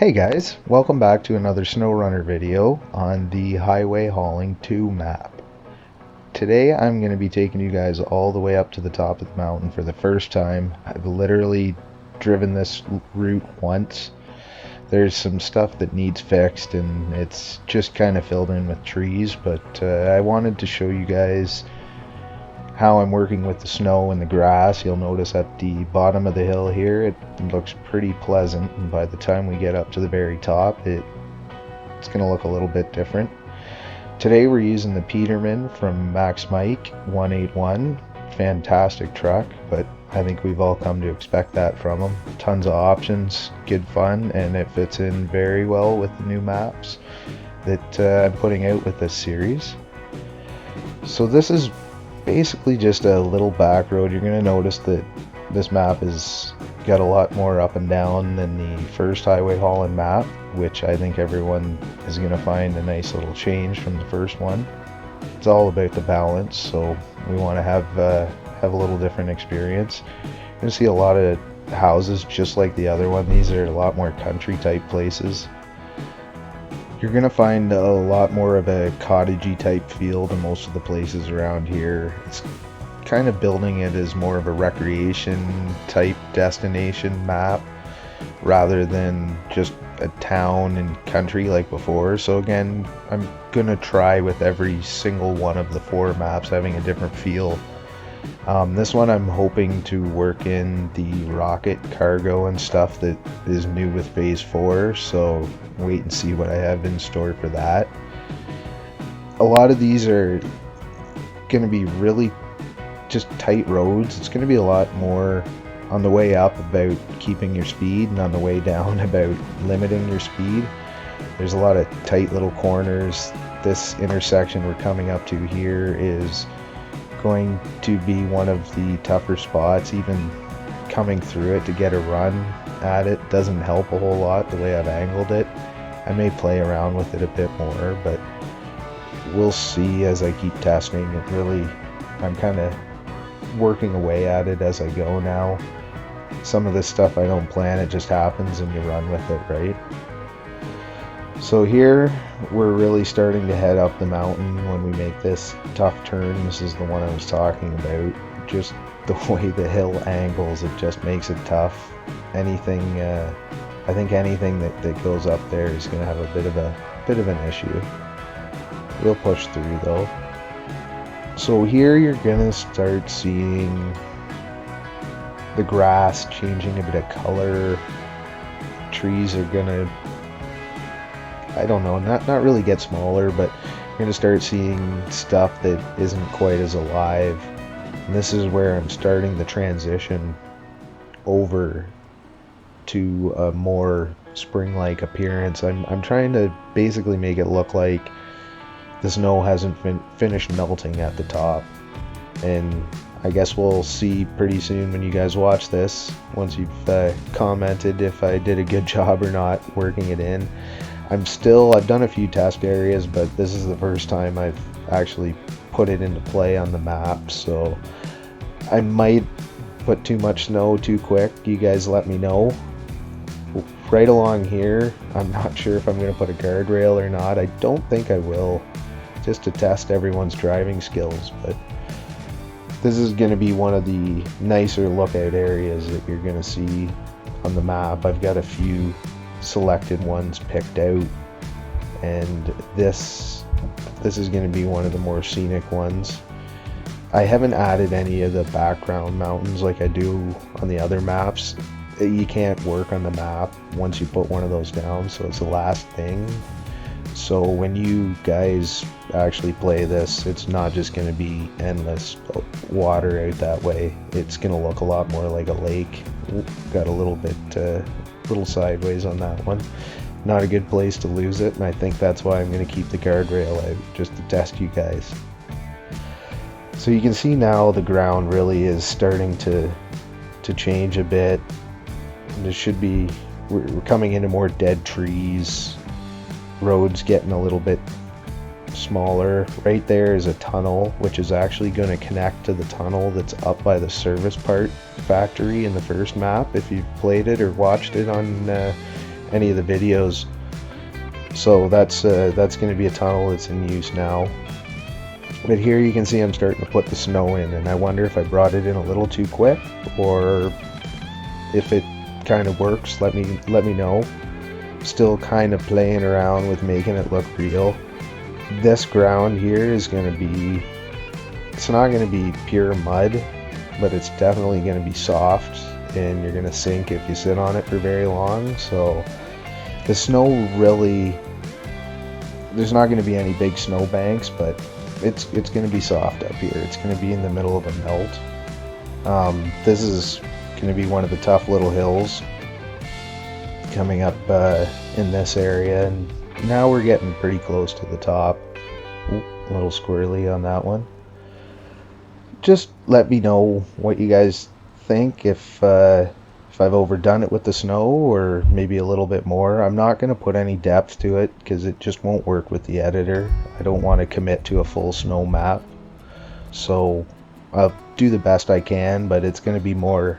Hey guys, welcome back to another Snowrunner video on the Highway Hauling 2 map. Today I'm going to be taking you guys all the way up to the top of the mountain for the first time. I've literally driven this route once. There's some stuff that needs fixed and it's just kind of filled in with trees, but I wanted to show you guys how I'm working with the snow and the grass. You'll notice at the bottom of the hill here it looks pretty pleasant, and by the time we get up to the very top it's going to look a little bit different. Today we're using the Peterman from Max Mike 181. Fantastic truck, but I think we've all come to expect that from him. Tons of options, good fun, and it fits in very well with the new maps that I'm putting out with this series. So this is basically just a little back road. You're going to notice that this map has got a lot more up and down than the first Highway Haulin map, which I think everyone is going to find a nice little change from the first one. It's all about the balance, so we want to have a little different experience. You're going to see a lot of houses just like the other one. These are a lot more country type places. You're going to find a lot more of a cottagey type feel to most of the places around here. It's kind of building it as more of a recreation type destination map rather than just a town and country like before. So again, I'm going to try with every single one of the 4 maps having a different feel. This one I'm hoping to work in the rocket cargo and stuff that is new with phase 4, so wait and see what I have in store for that. A lot of these are going to be really just tight roads. It's going to be a lot more on the way up about keeping your speed and on the way down about limiting your speed. There's a lot of tight little corners. This intersection we're coming up to here is going to be one of the tougher spots. Even coming through it to get a run at it doesn't help a whole lot the way I've angled it. I may play around with it a bit more, but we'll see as I keep testing it. Really, I'm kind of working away at it as I go now. Some of this stuff I don't plan, it just happens and you run with it, right? So here we're really starting to head up the mountain when we make this tough turn. This is the one I was talking about. Just the way the hill angles, it just makes it tough. Anything, I think anything that goes up there is going to have a bit of an issue. We'll push through though. So here you're going to start seeing the grass changing a bit of color. Trees are going to, I don't know, not really get smaller, but you're going to start seeing stuff that isn't quite as alive. And this is where I'm starting the transition over to a more spring-like appearance. I'm trying to basically make it look like the snow hasn't finished melting at the top. And I guess we'll see pretty soon when you guys watch this, once you've commented if I did a good job or not working it in. I've done a few test areas, but this is the first time I've actually put it into play on the map, so I might put too much snow too quick. You guys let me know. Right along here, I'm not sure if I'm going to put a guardrail or not. I don't think I will, just to test everyone's driving skills, but this is going to be one of the nicer lookout areas that you're going to see on the map. I've got a few selected ones picked out, and this is going to be one of the more scenic ones. I haven't added any of the background mountains like I do on the other maps. You can't work on the map once you put one of those down, so it's the last thing. So when you guys actually play this, it's not just going to be endless water out that way. It's going to look a lot more like a lake. Got a little sideways on that one. Not a good place to lose it, and I think that's why I'm going to keep the guardrail out, just to test you guys. So you can see now the ground really is starting to change a bit. There should be, we're coming into more dead trees. Roads getting a little bit smaller. Right there is a tunnel, which is actually going to connect to the tunnel that's up by the service part factory in the first map. If you've played it or watched it on any of the videos. So that's going to be a tunnel that's in use now. But here you can see I'm starting to put the snow in, and I wonder if I brought it in a little too quick, or if it kind of works. Let me know. Still kind of playing around with making it look real. This ground here is going to be, it's not going to be pure mud, but it's definitely going to be soft, and you're going to sink if you sit on it for very long. So the snow really, there's not going to be any big snow banks, but it's going to be soft up here. It's going to be in the middle of a melt. This is going to be one of the tough little hills coming up in this area, and now we're getting pretty close to the top. Ooh, a little squirrely on that one. Just let me know what you guys think, if I've overdone it with the snow, or maybe a little bit more. I'm not going to put any depth to it because it just won't work with the editor. I don't want to commit to a full snow map, so I'll do the best I can, but it's going to be more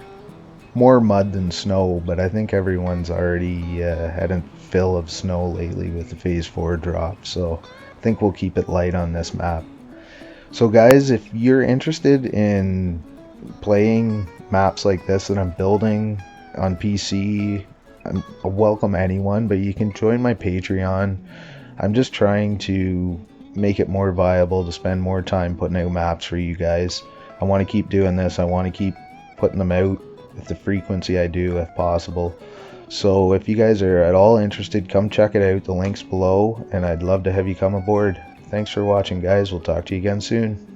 mud than snow. But I think everyone's already had a fill of snow lately with the phase 4 drop, so I think we'll keep it light on this map. So guys, if you're interested in playing maps like this that I'm building on PC, I welcome anyone, but you can join my Patreon. I'm just trying to make it more viable to spend more time putting out maps for you guys. I want to keep doing this. I want to keep putting them out with the frequency I do if possible. So if you guys are at all interested, come check it out. The link's below, and I'd love to have you come aboard. Thanks for watching, guys. We'll talk to you again soon.